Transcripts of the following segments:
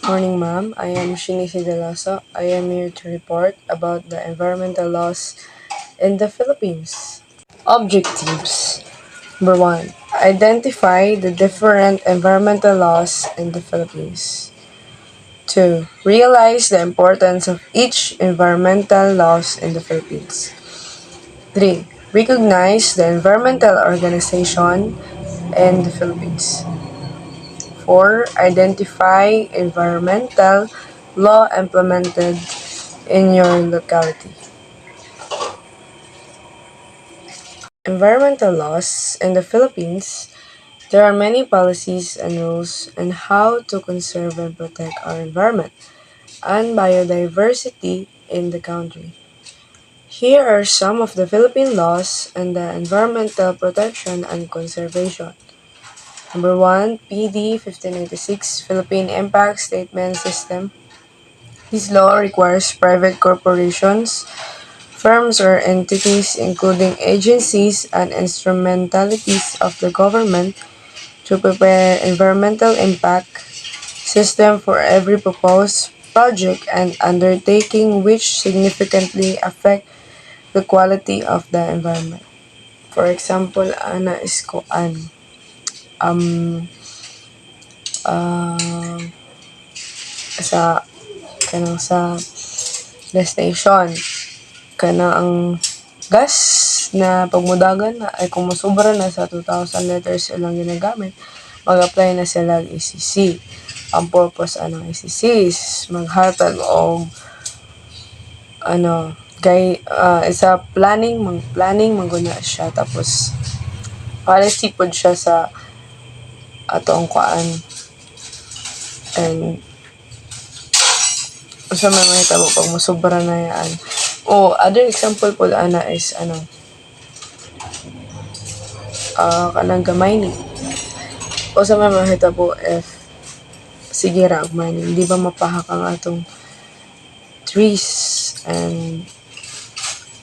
Morning, ma'am. I am Shinichi Delaso. I am here to report about the environmental laws in the Philippines. Objectives. Number one, identify the different environmental laws in the Philippines. 2. Realize the importance of each environmental laws in the Philippines. 3. Recognize the environmental organization in the Philippines. 4. Identify environmental law implemented in your locality. Environmental laws in the Philippines. There are many policies and rules on how to conserve and protect our environment and biodiversity in the country. Here are some of the Philippine laws on the environmental protection and conservation. Number 1, PD 1586 Philippine Impact Statement System. This law requires private corporations, firms or entities including agencies and instrumentalities of the government to prepare environmental impact system for every proposed project and undertaking which significantly affect the quality of the environment. For example, ana is koan um uh, sa kanang sa destination kana ang gas na pagmudagan na ay kung masubra na sa 2,000 liters ilang ginagamit, mag-apply na sila ng ACC. Ang purpose anong ACC is maghatag og isa planning maguna siya tapos policy pod siya sa atong kuan and usa man mahitabo pag mosobra na yan. Other example po ana is kanang gamay ni. Usa man mahitabo if sige ra og mining, di ba mapahak ang atong trees and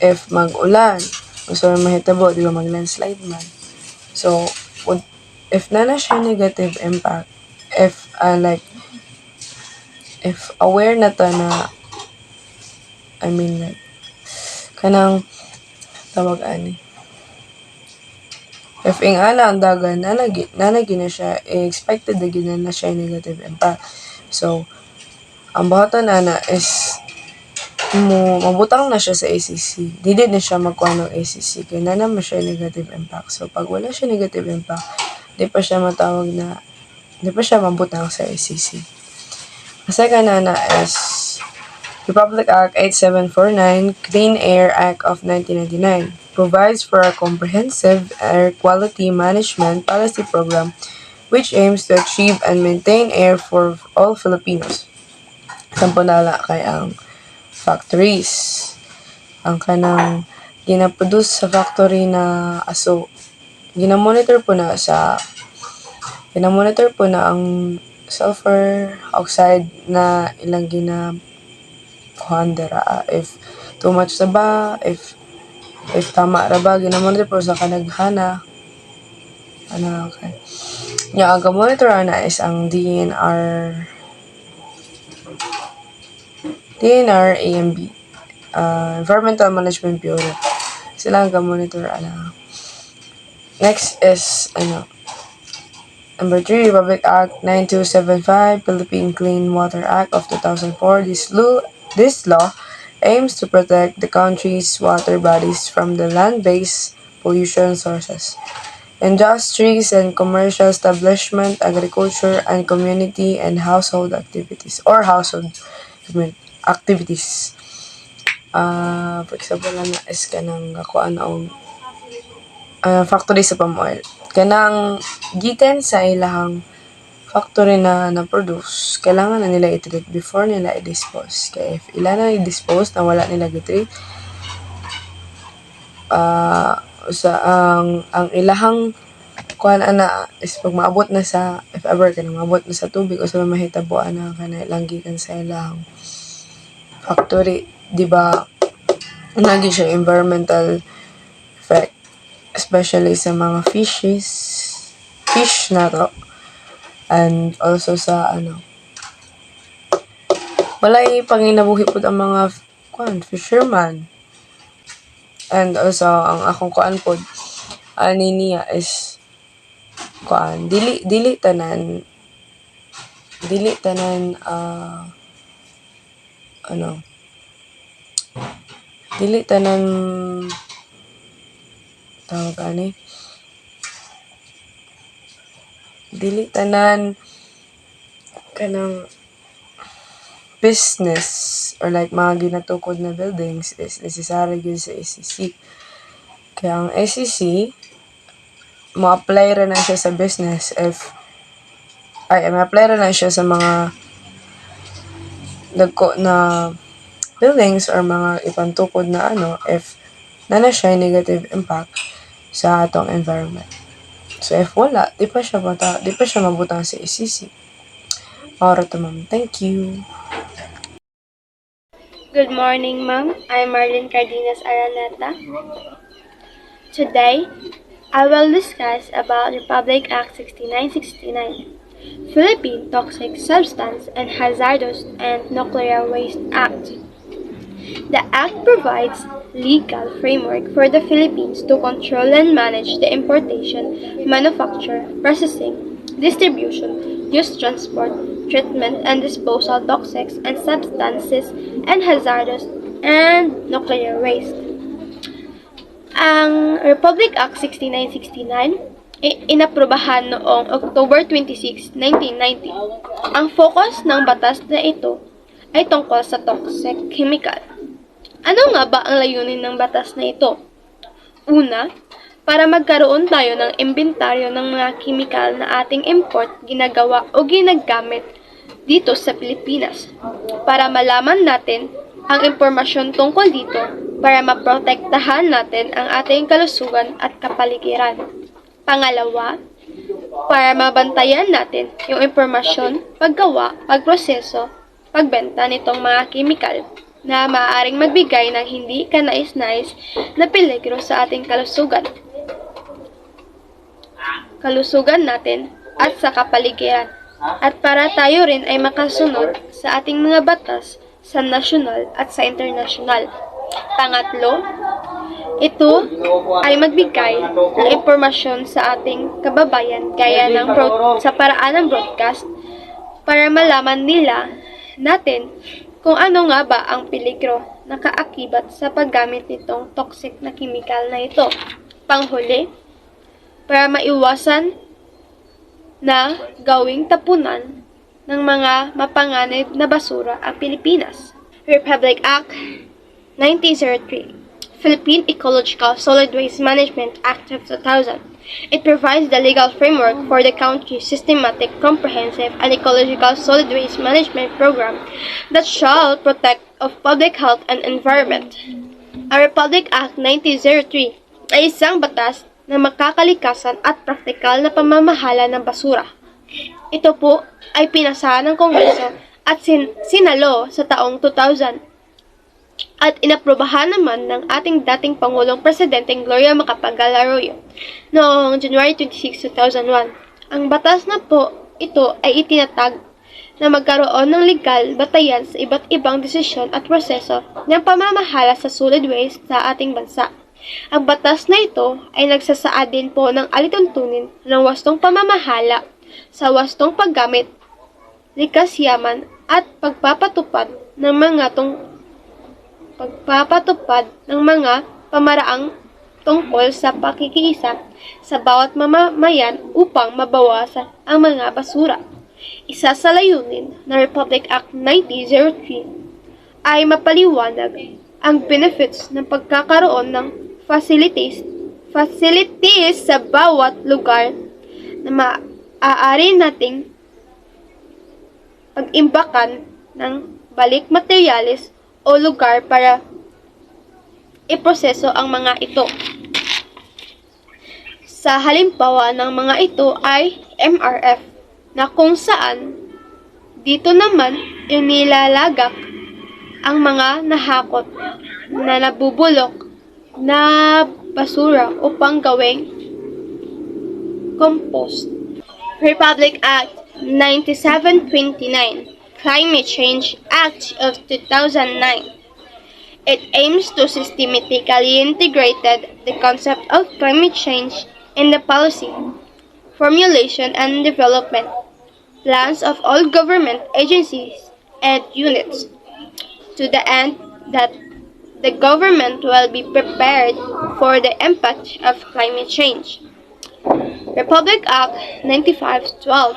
if mag-ulan, usa man mahitabo, di ba mag-landslide man. So, if na siya negative impact, if aware na ta na kanang tawag ani if ingana ang dagan nanagi na siya expected na gina na siya negative impact. So ang buhaton ana is mabutang na siya sa ACC, dili na siya magkuha ng ACC kaya na naman siya negative impact. So pag wala siya negative impact, di pa siya mabutang sa ACC. Ang second ana is Republic Act 8749, Clean Air Act of 1999, provides for a comprehensive air quality management policy program which aims to achieve and maintain air for all Filipinos. Sampo nala kay ang factories. Ang kanang ginaproduce sa factory na aso, ginamonitor po na ang sulfur oxide na ilang if too much na ba, if tama ra ba, ginamonitor po sa kanaghana. Okay. Ang monitor na is ang DNR AMB, Environmental Management Bureau. Sila ang monitor Next is Number 3, Republic Act 9275, Philippine Clean Water Act of 2004. This law aims to protect the country's water bodies from the land-based pollution sources. Industries and commercial establishment, agriculture, and community and household activities. For example, is kanang kakuan factory sa palm oil. Kanang gikan sa ilahang factory na na-produce, kailangan na nila i-treat before nila i-dispose. Kaya if ilan na i-dispose na wala nila i-treat, ang ilahang kuan ana is pag maabot na sa, if ever ka maabot na sa tubig o sa mahitabo ana kana ilang gikan sa ilahang factory, di ba nagi siya environmental effect, especially sa mga fish na to. And also sa Walay panginabuhi pud ang mga fisherman. And also ang akong kuan pod ani niya is dili tanan ano dili tanan tawag ani dili tanan kanang business or like mga ginatukod na buildings is necessary gyud sa SCC. Kaya ang SCC mo-apply ra na siya sa business ma-apply ra na siya sa mga dagko na buildings or mga ibang tukod na if na siya negative impact sa atong environment. So if wala, di pa siya mabutang sa SCC. Para to ma'am. Thank you. Good morning, ma'am. I'm Marlene Cardenas Araneta. Today, I will discuss about Republic Act 6969, Philippine Toxic Substance and Hazardous and Nuclear Waste Act. The Act provides legal framework for the Philippines to control and manage the importation, manufacture, processing, distribution, use, transport, treatment, and disposal of toxic and substances and hazardous and nuclear waste. Ang Republic Act 6969 inaprobahan noong October 26, 1990. Ang focus ng batas na ito ay tungkol sa toxic chemical. Ano nga ba ang layunin ng batas na ito? Una, para magkaroon tayo ng imbentaryo ng mga chemical na ating import, ginagawa o ginagamit dito sa Pilipinas para malaman natin ang impormasyon tungkol dito para maprotektahan natin ang ating kalusugan at kapaligiran. Pangalawa, para mabantayan natin yung impormasyon, paggawa, pagproseso, pagbenta nitong mga chemical na maaaring magbigay ng hindi kanais-nais na peligro sa ating kalusugan natin at sa kapaligiran. At para tayo rin ay makasunod sa ating mga batas sa nasyonal at sa internasyonal. Pangatlo, ito ay magbigay ng impormasyon sa ating kababayan gaya ng sa paraan ng broadcast para malaman natin kung ano nga ba ang peligro na kaakibat sa paggamit nitong toxic na chemical na ito. Panghuli, para maiwasan na gawing tapunan ng mga mapanganib na basura ang Pilipinas. Republic Act 1903, Philippine Ecological Solid Waste Management Act of 2000. It provides the legal framework for the country's systematic, comprehensive, and ecological solid waste management program that shall protect of public health and environment. Ang Republic Act 1903 ay isang batas na makakalikasan at praktikal na pamamahala ng basura. Ito po ay pinasa ng Kongreso at sinalo sa taong 2000 at inaprobahan naman ng ating dating Pangulong Presidenteng Gloria Macapagal Arroyo noong January 26, 2001. Ang batas na po ito ay itinatag na magkaroon ng legal batayan sa iba't ibang desisyon at proseso ng pamamahala sa solid waste sa ating bansa. Ang batas na ito ay nagsasaad din po ng alituntunin ng wastong pamamahala sa wastong paggamit, likas yaman at pagpapatupad ng mga pamaraang tungkol sa pakikiisa sa bawat mamamayan upang mabawasan ang mga basura. Isa sa layunin ng Republic Act 1903 ay mapaliwanag ang benefits ng pagkakaroon ng facilities sa bawat lugar na maaari nating pag-imbakan ng balik materyales o lugar para iproseso ang mga ito. Sa halimbawa ng mga ito ay MRF, na kung saan dito naman inilalagak ang mga nahakot na nabubulok na basura upang gawing compost. Republic Act 9729, Climate Change Act of 2009. It aims to systematically integrate the concept of climate change in the policy, formulation and development plans of all government agencies and units, to the end that the government will be prepared for the impact of climate change. Republic Act 9512,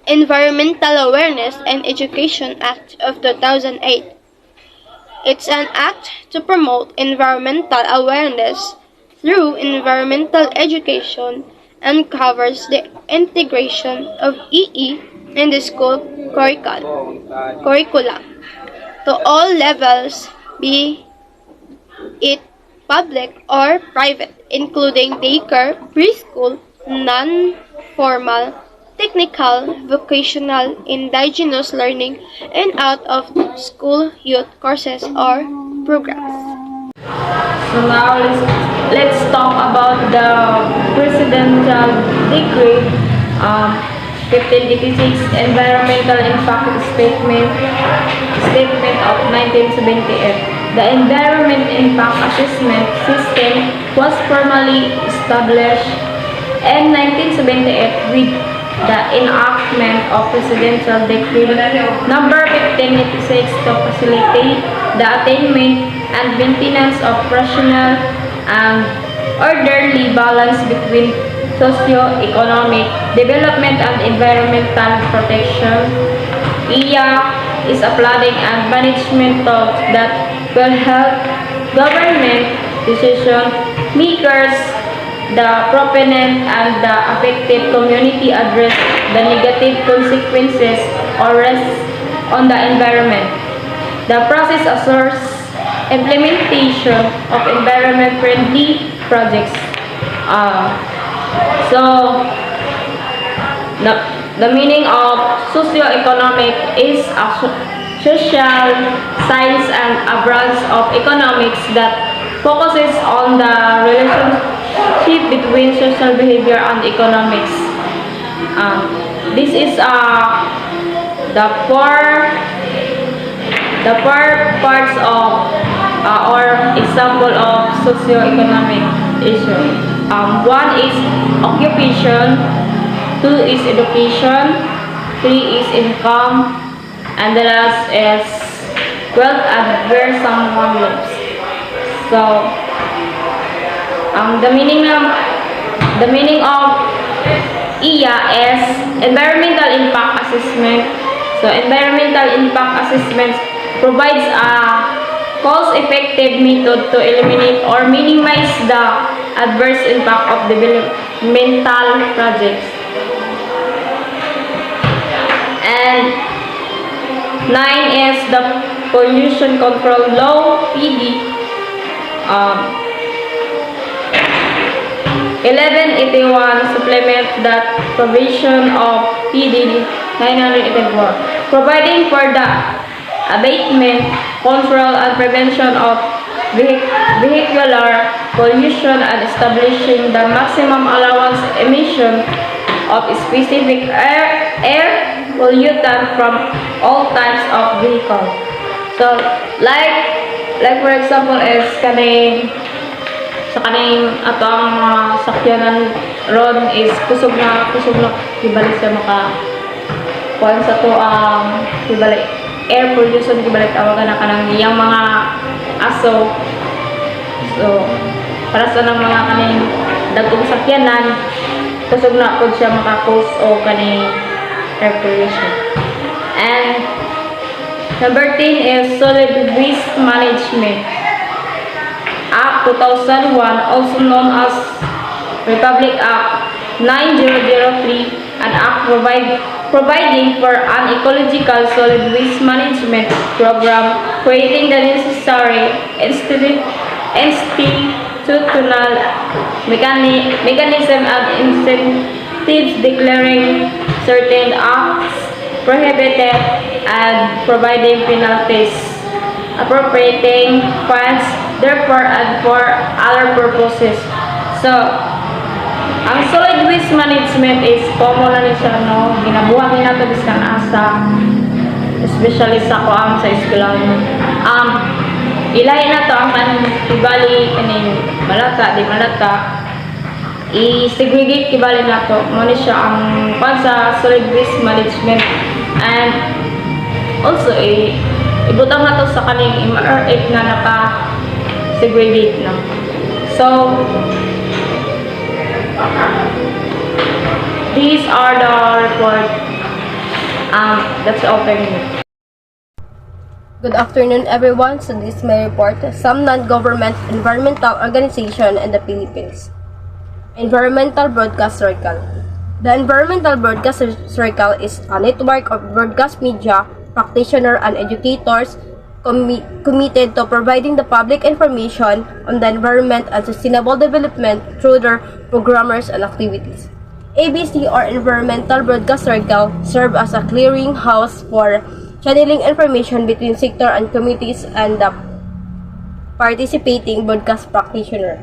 Environmental Awareness and Education Act of 2008. It's an act to promote environmental awareness through environmental education and covers the integration of EE in the school curriculum to all levels, be it public or private, including daycare, preschool, non-formal, technical, vocational, indigenous learning, and out-of-school youth courses or programs. So now let's talk about the Presidential Decree 1586 Environmental Impact Statement of 1978. The Environment Impact Assessment System was formally established in 1978 with the enactment of Presidential Decree number 1586 to facilitate the attainment and maintenance of rational and orderly balance between socio-economic development and environmental protection. EIA is a planning and management tool that will help government decision makers, the proponent, and the affected community address the negative consequences or risks on the environment. The process assures implementation of environment-friendly projects. The meaning of socio-economic is a social science and a branch of economics that focuses on the relationship between social behavior and economics. This is the four parts of or example of socio-economic issue. One is occupation, two is education, three is income, and the last is wealth and where someone lives. So, the meaning of EIA is environmental impact assessment. So, environmental impact assessment provides a cost-effective method to eliminate or minimize the adverse impact of developmental projects. And 9 is the Pollution Control Law, PD. 1181 supplement that provision of PD 984, providing for the abatement, control, and prevention of vehicular pollution and establishing the maximum allowance emission of specific air pollutant from all types of vehicles. So, like for example is kaning ato ang mga sakyanan ron is kusog na kibalik sa maka kuan sa to ang kibalik air pollution kibalik tawagan na kanang iyang mga aso. So para sa nang mga kaning dagkong sakyanan kusog na pud siya maka-cause o kaning air pollution. And number 10 is Solid Waste Management Act 2001, also known as Republic Act 9003, an act providing for an ecological solid waste management program, creating the necessary institutional mechanism and incentives, declaring certain acts prohibited and providing penalties, appropriating funds therefore and for other purposes. So, ang solid waste management is common na siya, no? Ginabuhat din nato bisang asa especially sa kuang sa eskwelahan. Ilahi na to ang kibali kaning malata, di malata. I-segregate kibali na to. Muna siya ang sa solid waste management. And also, ibutang na to sa kaning MRF na naka-segregate na. So, these are the report. That's all for me. Good afternoon, everyone. So this is my report. Some non-government environmental organization in the Philippines. Environmental Broadcast Circle. The Environmental Broadcast Circle is a network of broadcast media practitioners and educators committed to providing the public information on the environment and sustainable development through their programmers and activities. ABC or Environmental Broadcast Circle serve as a clearinghouse for channeling information between sector and communities and the participating broadcast practitioner.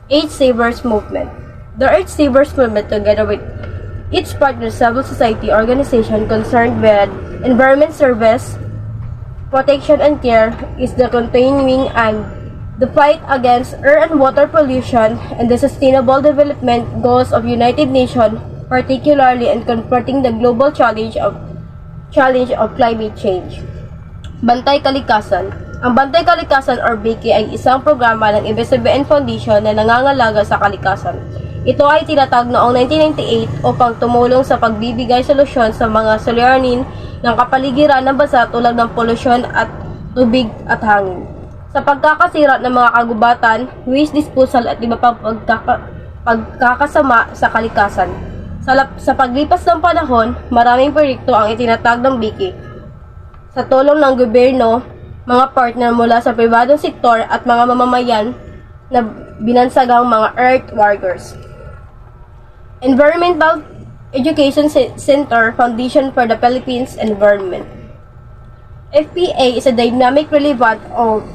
Earth Savers Movement. The Earth Savers Movement, together with its partner civil society organization concerned with environment service, protection and care, is the continuing and the fight against air and water pollution and the sustainable development goals of United Nations, particularly in confronting the global challenge of climate change. Bantay Kalikasan. Ang Bantay Kalikasan or BK ay isang programa ng ABS-CBN Foundation na nangangalaga sa kalikasan. Ito ay tinatag noong 1998 upang tumulong sa pagbibigay solusyon sa mga suliranin ng kapaligiran ng bansa tulad ng polusyon at tubig at hangin. Sa pagkakasira ng mga kagubatan, waste disposal at iba pang pagkakasama sa kalikasan. Sa paglipas ng panahon, maraming proyekto ang itinatag ng BIKI. Sa tulong ng gobyerno, mga partner mula sa pribadong sektor at mga mamamayan na binansagang mga Earth Warriors. Environmental Education Center Foundation for the Philippines Environment. FPA is a dynamic, relevant,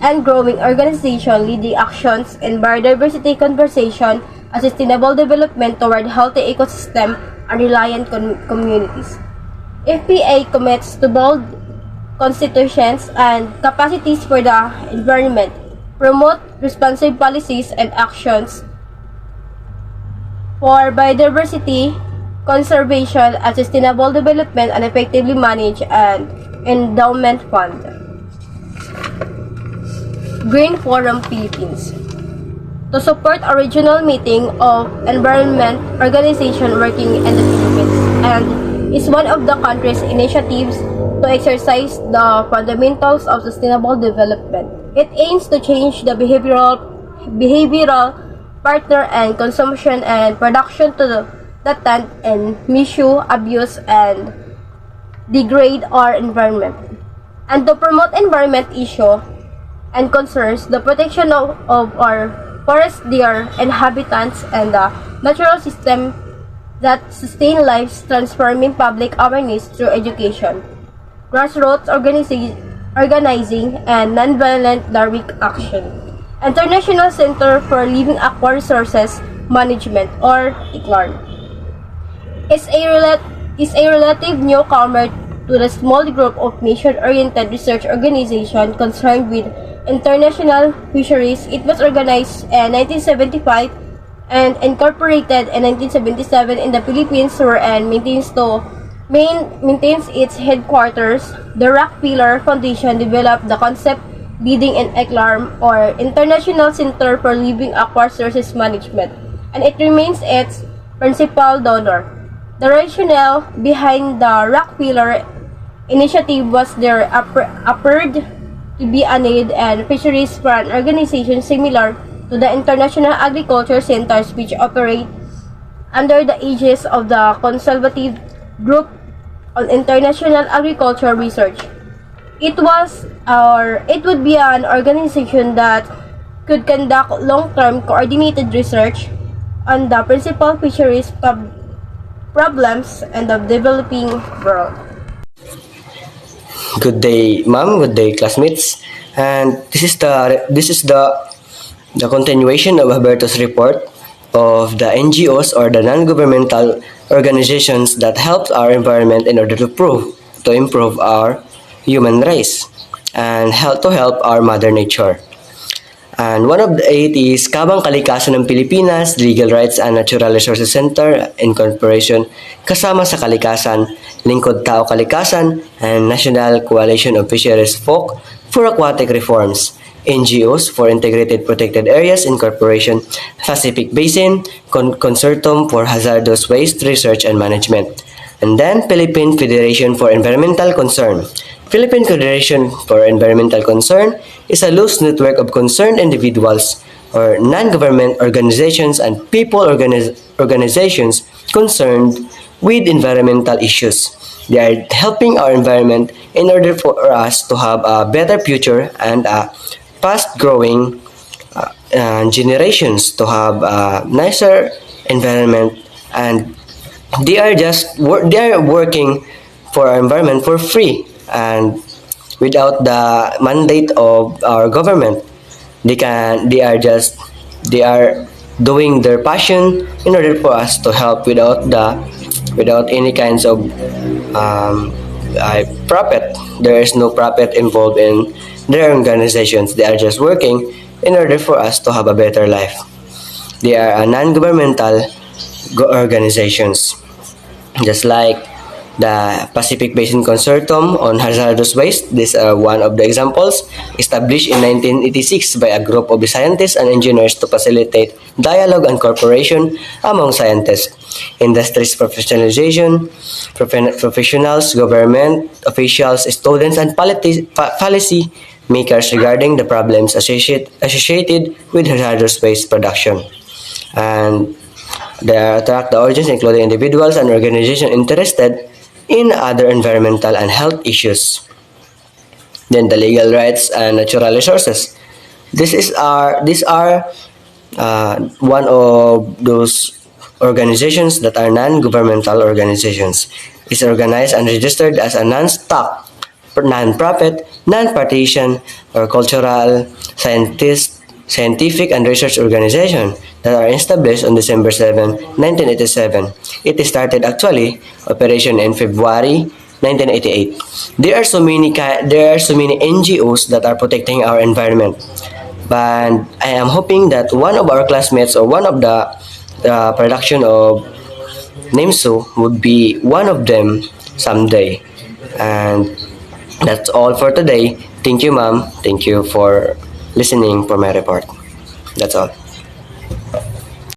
and growing organization leading actions in biodiversity conservation and sustainable development toward healthy ecosystem and reliant communities. FPA commits to build constitutions and capacities for the environment, promote responsive policies and actions for biodiversity conservation and sustainable development, and effectively manage an endowment fund. Green Forum Philippines. To support a regional meeting of environment organization working in the Philippines and is one of the country's initiatives to exercise the fundamentals of sustainable development. It aims to change the behavioral partner and consumption and production to that tend and misuse, abuse, and degrade our environment, and to promote environment issue and concerns the protection of our forest, deer, and habitats, and the natural system that sustain lives, transforming public awareness through education, grassroots organizing, and nonviolent direct action. International Center for Living Aqua Resources Management, or ICLARM, is a relative newcomer to the small group of mission-oriented research organization concerned with international fisheries. It was organized in 1975 and incorporated in 1977 in the Philippines, and maintains its headquarters. The Rockefeller Foundation developed the concept leading in ICLARM, or International Center for Living Aqua Resources Management, and it remains its principal donor. The rationale behind the Rockefeller initiative was there appeared to be a need and fisheries for an organization similar to the International Agriculture Centers, which operate under the aegis of the Consultative Group on International Agriculture Research. It would be an organization that could conduct long-term coordinated research on the principal fisheries problems in the developing world. Good day, ma'am. Good day, classmates. And this is the continuation of Alberto's report of the NGOs, or the non-governmental organizations that help our environment in order to improve our human race and help to help our mother nature. And one of the 8 is Kabang Kalikasan ng Pilipinas, Legal Rights and Natural Resources Center, Incorporation, kasama sa Kalikasan, Lingkod Tao Kalikasan, and National Coalition of Fisheries Folk for Aquatic Reforms, NGOs for Integrated Protected Areas Incorporation, Pacific Basin, Consortium for Hazardous Waste Research and Management, and then Philippine Federation for Environmental Concern. Philippine Federation for Environmental Concern is a loose network of concerned individuals or non-government organizations and people organizations concerned with environmental issues. They are helping our environment in order for us to have a better future and a fast-growing generations to have a nicer environment, and they are working for our environment for free and without the mandate of our government. They are doing their passion in order for us to help without any kinds of profit. There is no profit involved in their organizations. They are just working in order for us to have a better life. They are a non-governmental organizations, just like the Pacific Basin Consortium on Hazardous Waste. These are one of the examples, established in 1986 by a group of scientists and engineers to facilitate dialogue and cooperation among scientists, industry's professionalization, professionals, government officials, students, and policy makers regarding the problems associated with hazardous waste production. And they attract the audience, including individuals and organizations interested in other environmental and health issues. Then the legal rights and natural resources. These are one of those organizations that are non-governmental organizations. It's organized and registered as a non-stock, non-profit, non-partisan, or cultural, scientific and research organization that are established on December 7, 1987. It started actually operation in February 1988. There are so many NGOs that are protecting our environment. But I am hoping that one of our classmates or one of the production of NIMSU would be one of them someday. And that's all for today. Thank you, ma'am. Thank you for listening for my report. That's all.